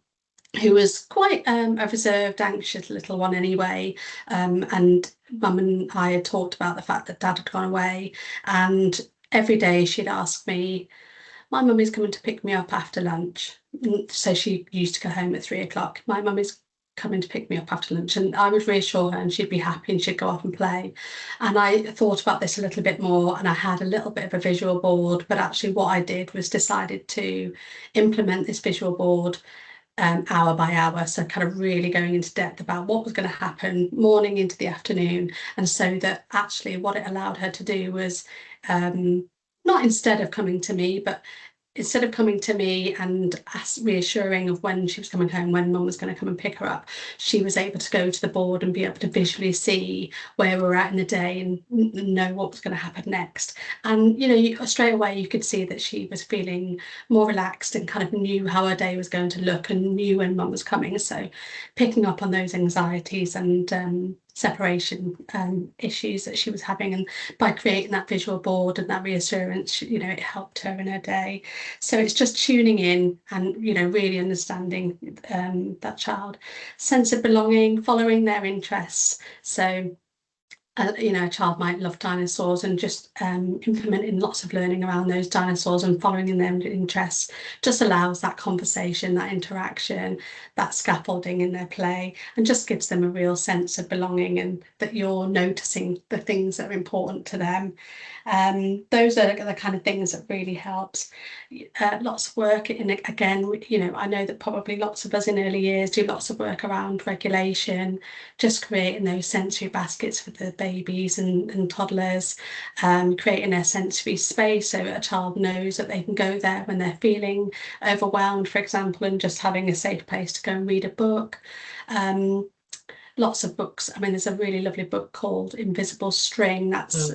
who was quite a reserved, anxious little one anyway, and mum and I had talked about the fact that dad had gone away, and every day she'd ask me, my mum is coming to pick me up after lunch. So she used to go home at 3 o'clock. My mum is coming to pick me up after lunch, and I would reassure her and she'd be happy and she'd go off and play. And I thought about this a little bit more, and I had a little bit of a visual board, but actually what I did was decided to implement this visual board hour by hour, so kind of really going into depth about what was going to happen morning into the afternoon. And so that actually what it allowed her to do was not instead of coming to me, but instead of coming to me and reassuring of when she was coming home, when mum was going to come and pick her up, she was able to go to the board and be able to visually see where we were at in the day and know what was going to happen next. And, straight away you could see that she was feeling more relaxed and kind of knew how her day was going to look and knew when mum was coming. So picking up on those anxieties and separation issues that she was having, and by creating that visual board and that reassurance, it helped her in her day. So it's just tuning in and really understanding that child, sense of belonging, following their interests. So a child might love dinosaurs, and just implementing lots of learning around those dinosaurs and following in their interests just allows that conversation, that interaction, that scaffolding in their play, and just gives them a real sense of belonging and that you're noticing the things that are important to them. Those are the kind of things that really helps. Lots of work in, again, I know that probably lots of us in early years do lots of work around regulation, just creating those sensory baskets for the babies and toddlers, creating a sensory space so a child knows that they can go there when they're feeling overwhelmed, for example, and just having a safe place to go and read a book. Lots of books. I mean, there's a really lovely book called Invisible String. That's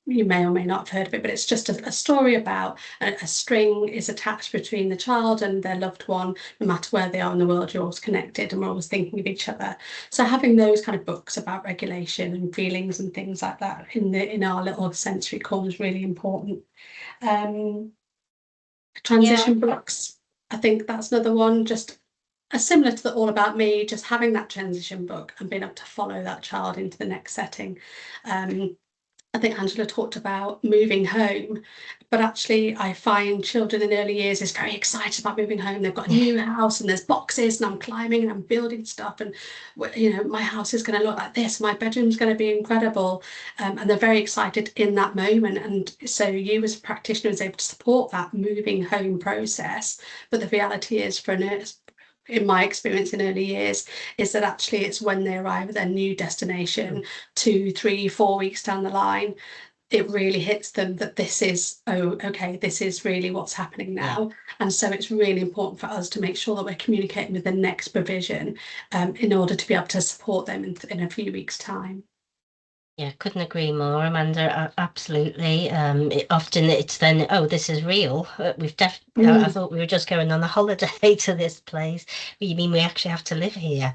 you may or may not have heard of it, but it's just a story about a string is attached between the child and their loved one. No matter where they are in the world, you're always connected and we're always thinking of each other. So having those kind of books about regulation and feelings and things like that in our little sensory corner is really important. Transition books, I think that's another one, just similar to the All About Me, just having that transition book and being able to follow that child into the next setting. I think Angela talked about moving home, but actually I find children in early years is very excited about moving home. They've got a new house and there's boxes and I'm climbing and I'm building stuff, and my house is going to look like this, my bedroom's going to be incredible, and they're very excited in that moment. And so you as a practitioner is able to support that moving home process. But the reality is, for a nurse, in my experience in early years, is that actually it's when they arrive at their new destination 2, 3, 4 weeks down the line, it really hits them that this is, this is really what's happening now. And so it's really important for us to make sure that we're communicating with the next provision in order to be able to support them in a few weeks' time. Yeah, couldn't agree more, Amanda. Absolutely. Often it's then, this is real. I thought we were just going on a holiday to this place. You mean we actually have to live here?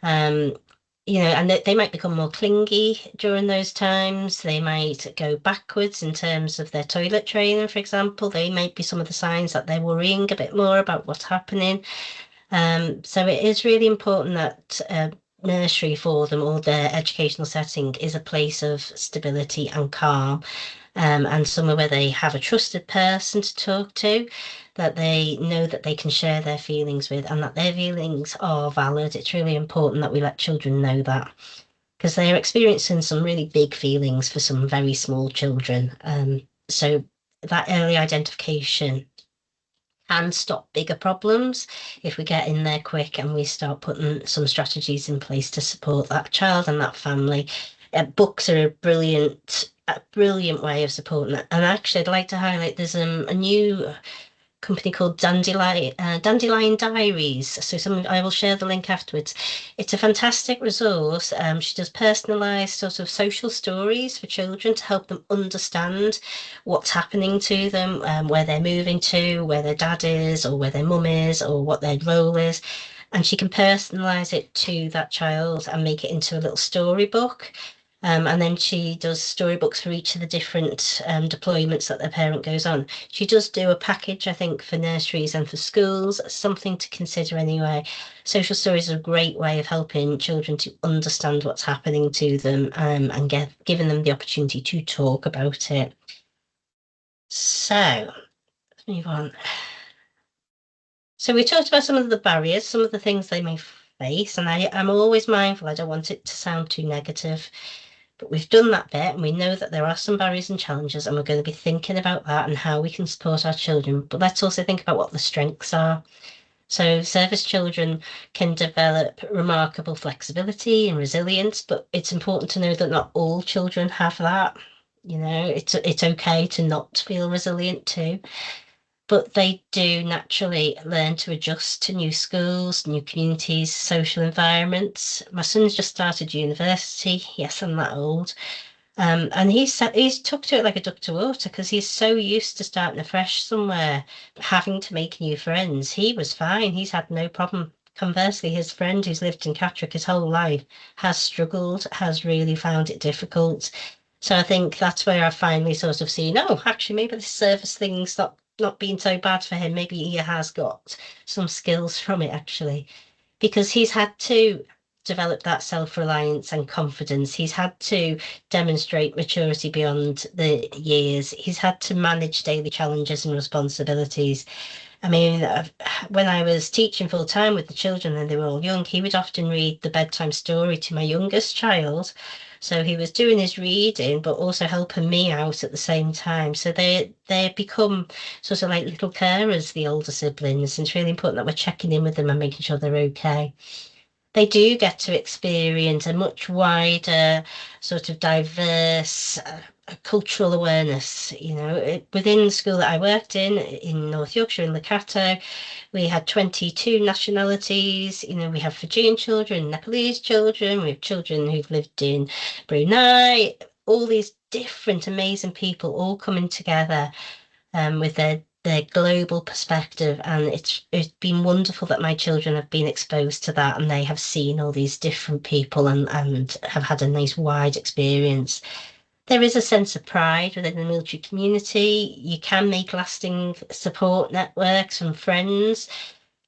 And they might become more clingy during those times. They might go backwards in terms of their toilet training, for example. They might be some of the signs that they're worrying a bit more about what's happening. So it is really important that nursery for them, or their educational setting, is a place of stability and calm, and somewhere where they have a trusted person to talk to, that they know that they can share their feelings with, and that their feelings are valid. It's really important that we let children know that, because they're experiencing some really big feelings for some very small children. So that early identification can stop bigger problems if we get in there quick and we start putting some strategies in place to support that child and that family. Books are a brilliant way of supporting it. And actually, I'd like to highlight there's a new company called Dandelion Diaries. So I will share the link afterwards. It's a fantastic resource. She does personalised sort of social stories for children to help them understand what's happening to them, where they're moving to, where their dad is, or where their mum is, or what their role is. And she can personalise it to that child and make it into a little storybook. And then she does storybooks for each of the different deployments that their parent goes on. She does do a package, I think, for nurseries and for schools, something to consider anyway. Social stories are a great way of helping children to understand what's happening to them, and giving them the opportunity to talk about it. So let's move on. So we talked about some of the barriers, some of the things they may face, and I'm always mindful, I don't want it to sound too negative. But we've done that bit, and we know that there are some barriers and challenges, and we're going to be thinking about that and how we can support our children. But let's also think about what the strengths are. So service children can develop remarkable flexibility and resilience, but it's important to know that not all children have that. You know, it's okay to not feel resilient too, but they do naturally learn to adjust to new schools, new communities, social environments. My son's just started university. Yes, I'm that old. And he's took to it like a duck to water because he's so used to starting afresh somewhere, having to make new friends. He was fine. He's had no problem. Conversely, his friend who's lived in Catterick his whole life has struggled, has really found it difficult. So I think that's where I finally sort of seen, oh, actually, maybe this service thing's not been so bad for him. Maybe he has got some skills from it actually, because he's had to develop that self-reliance and confidence. He's had to demonstrate maturity beyond the years. He's had to manage daily challenges and responsibilities. I mean, when I was teaching full time with the children and they were all young, he would often read the bedtime story to my youngest child. So he was doing his reading, but also helping me out at the same time. So they become sort of like little carers, the older siblings, and it's really important that we're checking in with them and making sure they're okay. They do get to experience a much wider, sort of diverse cultural awareness. You know, within the school that I worked in North Yorkshire, in Lakato, we had 22 nationalities. You know, we have Fijian children, Nepalese children, we have children who've lived in Brunei, all these different amazing people all coming together with their global perspective, and it's been wonderful that my children have been exposed to that and they have seen all these different people and have had a nice wide experience. There is a sense of pride within the military community. You can make lasting support networks and friends.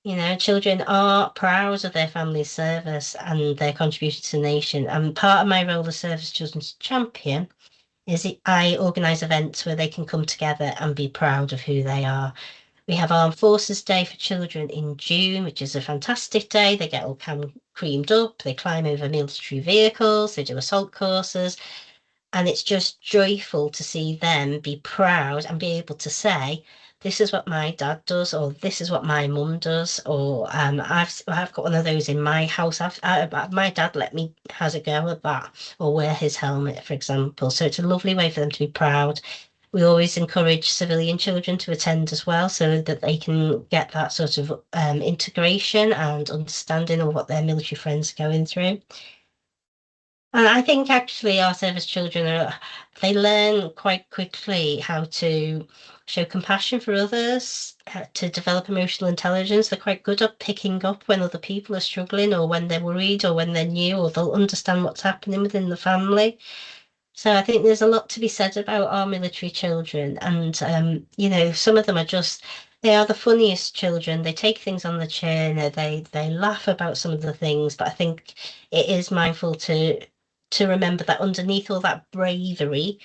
You know, children are proud of their family's service and their contribution to the nation. And part of my role as Service Children's Champion is I organise events where they can come together and be proud of who they are. We have Armed Forces Day for Children in June, which is a fantastic day. They get all creamed up, they climb over military vehicles, they do assault courses, and it's just joyful to see them be proud and be able to say, this is what my dad does, or this is what my mum does, or I've got one of those in my house. My dad let me has a go at that, or wear his helmet, for example. So it's a lovely way for them to be proud. We always encourage civilian children to attend as well, so that they can get that sort of integration and understanding of what their military friends are going through. And I think actually our service children they learn quite quickly how to show compassion for others, to develop emotional intelligence. They're quite good at picking up when other people are struggling or when they're worried or when they're new, or they'll understand what's happening within the family. So I think there's a lot to be said about our military children. And, you know, some of them are just, they are the funniest children. They take things on the chin, they laugh about some of the things, but I think it is mindful to remember that underneath all that bravery,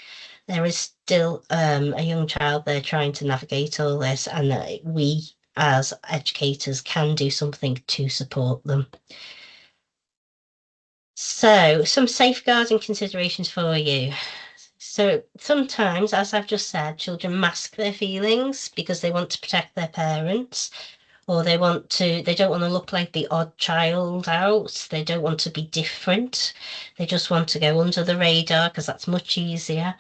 there is still a young child there trying to navigate all this, and that we as educators can do something to support them. So, some safeguarding considerations for you. So, sometimes, as I've just said, children mask their feelings because they want to protect their parents, or they don't want to look like the odd child out. They don't want to be different. They just want to go under the radar because that's much easier.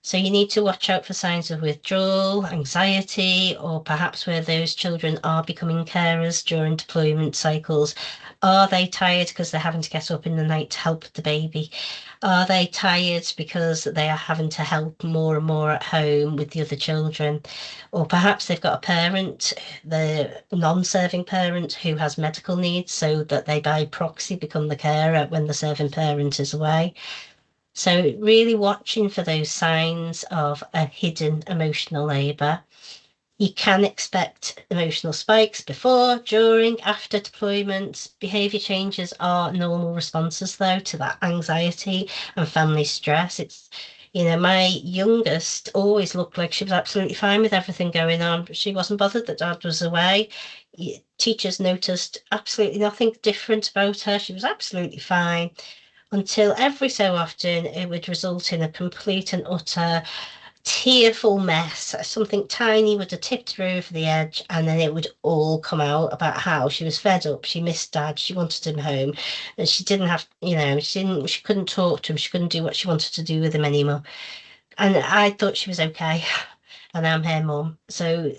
So you need to watch out for signs of withdrawal, anxiety, or perhaps where those children are becoming carers during deployment cycles. Are they tired because they're having to get up in the night to help the baby? Are they tired because they are having to help more and more at home with the other children? Or perhaps they've got a parent, the non-serving parent, who has medical needs, so that they by proxy become the carer when the serving parent is away. So really watching for those signs of a hidden emotional labour. You can expect emotional spikes before, during, after deployment. Behaviour changes are normal responses, though, to that anxiety and family stress. It's, you know, my youngest always looked like she was absolutely fine with everything going on. She wasn't bothered that dad was away. Teachers noticed absolutely nothing different about her. She was absolutely fine, until every so often it would result in a complete and utter tearful mess. Something tiny would have tipped her over the edge, and then it would all come out about how she was fed up, she missed dad, she wanted him home, and she didn't have, you know, she couldn't talk to him, she couldn't do what she wanted to do with him anymore. And I thought she was okay, and I'm her mum. So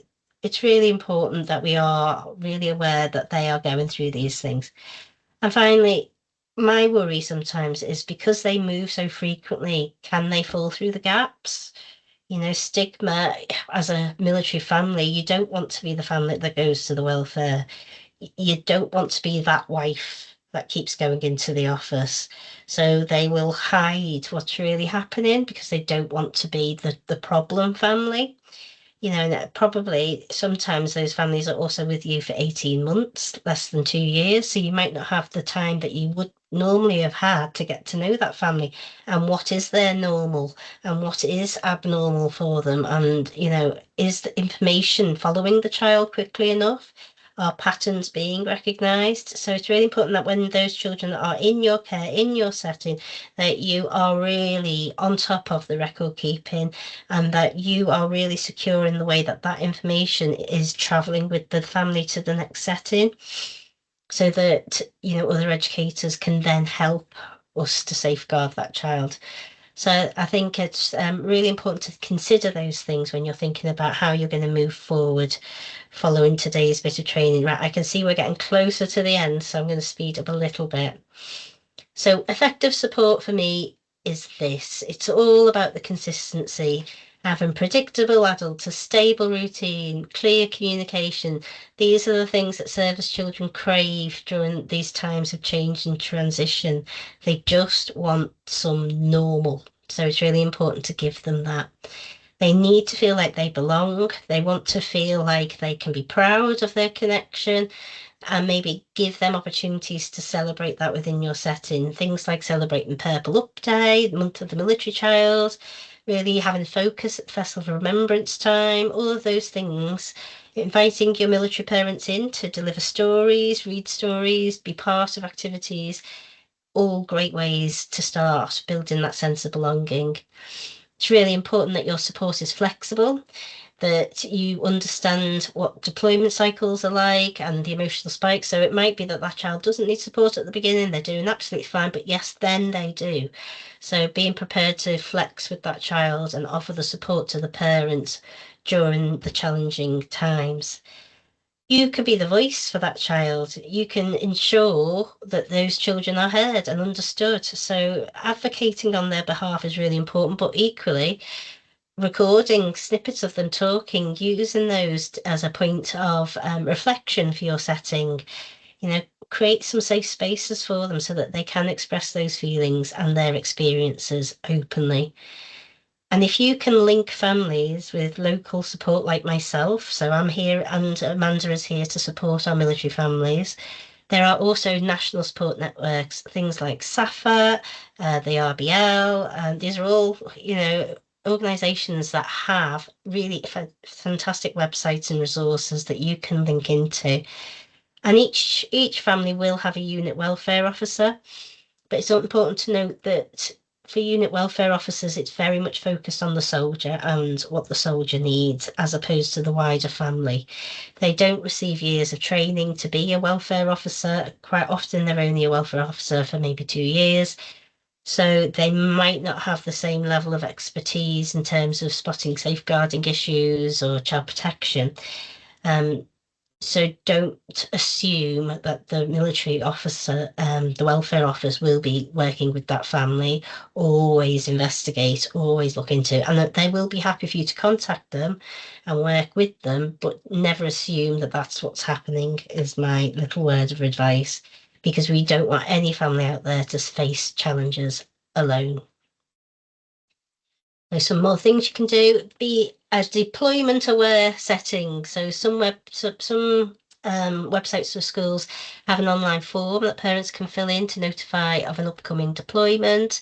it's really important that we are really aware that they are going through these things. And finally, my worry sometimes is because they move so frequently, can they fall through the gaps? You know, stigma as a military family, you don't want to be the family that goes to the welfare. You don't want to be that wife that keeps going into the office. So they will hide what's really happening because they don't want to be the problem family. You know, and probably sometimes those families are also with you for 18 months, less than 2 years. So you might not have the time that you would normally have had to get to know that family and what is their normal and what is abnormal for them. And, you know, is the information following the child quickly enough? Are patterns being recognised? So it's really important that when those children are in your care, in your setting, that you are really on top of the record keeping and that you are really secure in the way that that information is traveling with the family to the next setting so that, you know, other educators can then help us to safeguard that child. So I think it's really important to consider those things when you're thinking about how you're going to move forward following today's bit of training. Right, I can see we're getting closer to the end, so I'm going to speed up a little bit. So effective support for me is this. It's all about the consistency, having predictable adults, a stable routine, clear communication. These are the things that service children crave during these times of change and transition. They just want some normal. So it's really important to give them that. They need to feel like they belong. They want to feel like they can be proud of their connection and maybe give them opportunities to celebrate that within your setting. Things like celebrating Purple Up Day, the month of the military child, really having focus at Festival of Remembrance time, all of those things. Inviting your military parents in to deliver stories, read stories, be part of activities, all great ways to start building that sense of belonging. It's really important that your support is flexible, that you understand what deployment cycles are like and the emotional spikes. So it might be that that child doesn't need support at the beginning, they're doing absolutely fine, but yes, then they do. So being prepared to flex with that child and offer the support to the parents during the challenging times. You can be the voice for that child. You can ensure that those children are heard and understood. So advocating on their behalf is really important, but equally, recording snippets of them talking, using those as a point of reflection for your setting, you know, create some safe spaces for them so that they can express those feelings and their experiences openly. And if you can link families with local support like myself, so I'm here and Amanda is here to support our military families. There are also national support networks, things like SAFA, the RBL, and these are all, you know, organisations that have really fantastic websites and resources that you can link into. And each family will have a unit welfare officer, but it's important to note that for unit welfare officers, it's very much focused on the soldier and what the soldier needs, as opposed to the wider family. They don't receive years of training to be a welfare officer. Quite often, they're only a welfare officer for maybe 2 years. So they might not have the same level of expertise in terms of spotting safeguarding issues or child protection. So don't assume that the military officer, the welfare office will be working with that family, always investigate, always look into, and that they will be happy for you to contact them and work with them, but never assume that that's what's happening is my little word of advice, because we don't want any family out there to face challenges alone. There's some more things you can do. Be a deployment aware setting. So some websites for schools have an online form that parents can fill in to notify of an upcoming deployment.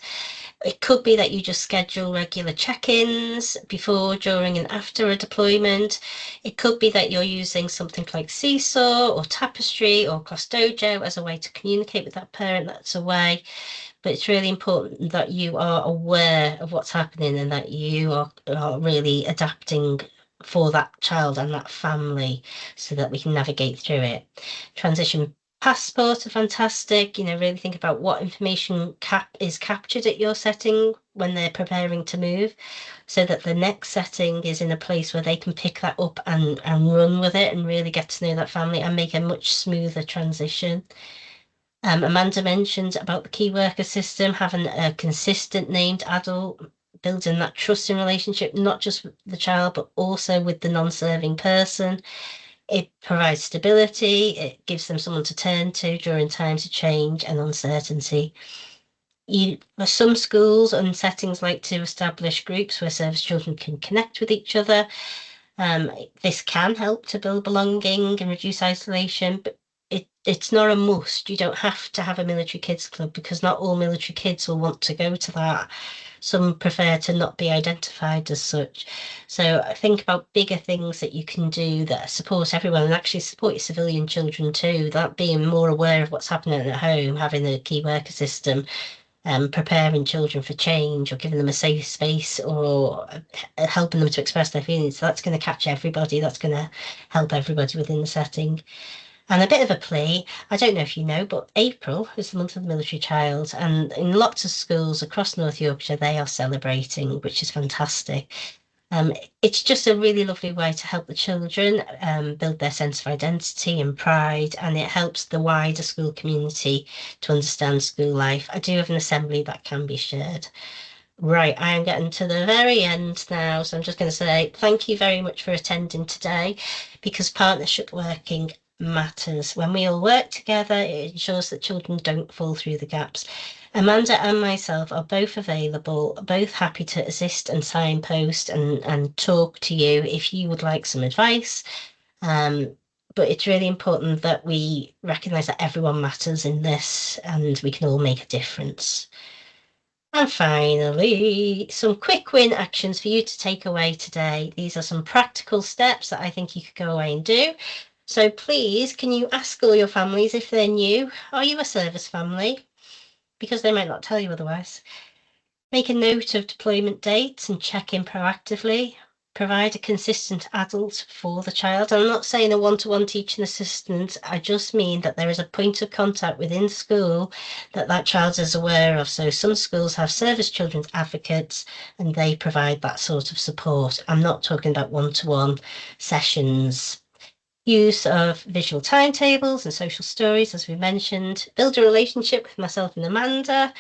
It could be that you just schedule regular check-ins before, during, and after a deployment. It could be that you're using something like Seesaw or Tapestry or Cross Dojo as a way to communicate with that parent that's away. But it's really important that you are aware of what's happening and that you are really adapting for that child and that family so that we can navigate through it. Transition Passport are fantastic. Really think about what information is captured at your setting when they're preparing to move, so that the next setting is in a place where they can pick that up and run with it and really get to know that family and make a much smoother transition. Amanda mentioned about the key worker system, having a consistent named adult, building that trusting relationship, not just with the child, but also with the non-serving person. It provides stability. It gives them someone to turn to during times of change and uncertainty. Some schools and settings like to establish groups where service children can connect with each other. This can help to build belonging and reduce isolation, but it's not a must. You don't have to have a military kids club, because not all military kids will want to go to that. Some prefer to not be identified as such. So think about bigger things that you can do that support everyone and actually support your civilian children too. That being more aware of what's happening at home, having a key worker system, preparing children for change, or giving them a safe space, or helping them to express their feelings. So that's going to catch everybody. That's going to help everybody within the setting. And a bit of a plea, I don't know if you know, but April is the month of the military child, and in lots of schools across North Yorkshire, they are celebrating, which is fantastic. It's just a really lovely way to help the children build their sense of identity and pride, and it helps the wider school community to understand school life. I do have an assembly that can be shared. Right, I am getting to the very end now, so I'm just going to say thank you very much for attending today, because partnership working matters. When we all work together, it ensures that children don't fall through the gaps. Amanda and myself are both available, both happy to assist and signpost and talk to you if you would like some advice. But it's really important that we recognise that everyone matters in this and we can all make a difference. And finally, some quick win actions for you to take away today. These are some practical steps that I think you could go away and do. So please, can you ask all your families if they're new, are you a service family? Because they might not tell you otherwise. Make a note of deployment dates and check in proactively. Provide a consistent adult for the child. I'm not saying a one-to-one teaching assistant. I just mean that there is a point of contact within school that child is aware of. So some schools have service children's advocates and they provide that sort of support. I'm not talking about one-to-one sessions. Use of visual timetables and social stories, as we mentioned. Build a relationship with myself and Amanda.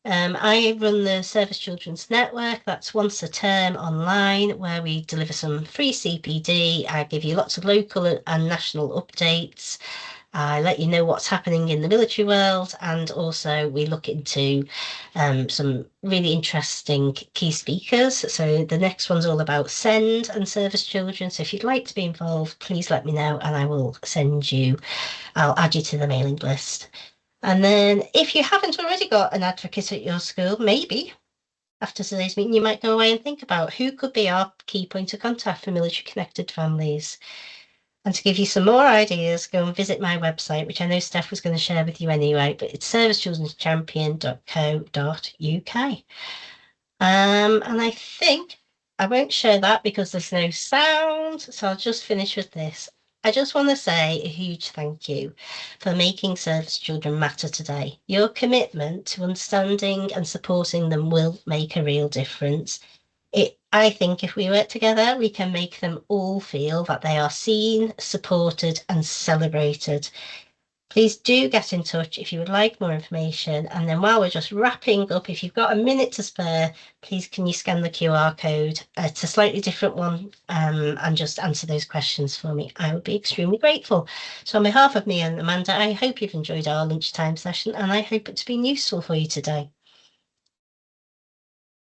I run the Service Children's Network. That's once a term online, where we deliver some free CPD. I give you lots of local and national updates. I let you know what's happening in the military world, and also we look into some really interesting key speakers. So the next one's all about SEND and service children. So if you'd like to be involved, please let me know and I will I'll add you to the mailing list. And then if you haven't already got an advocate at your school, maybe after today's meeting, you might go away and think about who could be our key point of contact for military connected families. And to give you some more ideas, go and visit my website, which I know Steph was going to share with you anyway, but it's servicechildren'schampion.co.uk. And I think I won't share that because there's no sound, so I'll just finish with this. I just want to say a huge thank you for making service children matter today. Your commitment to understanding and supporting them will make a real difference. I think if we work together, we can make them all feel that they are seen, supported and celebrated. Please do get in touch if you would like more information. And then while we're just wrapping up, if you've got a minute to spare, please can you scan the QR code? It's a slightly different one, and just answer those questions for me. I would be extremely grateful. So on behalf of me and Amanda, I hope you've enjoyed our lunchtime session and I hope it's been useful for you today.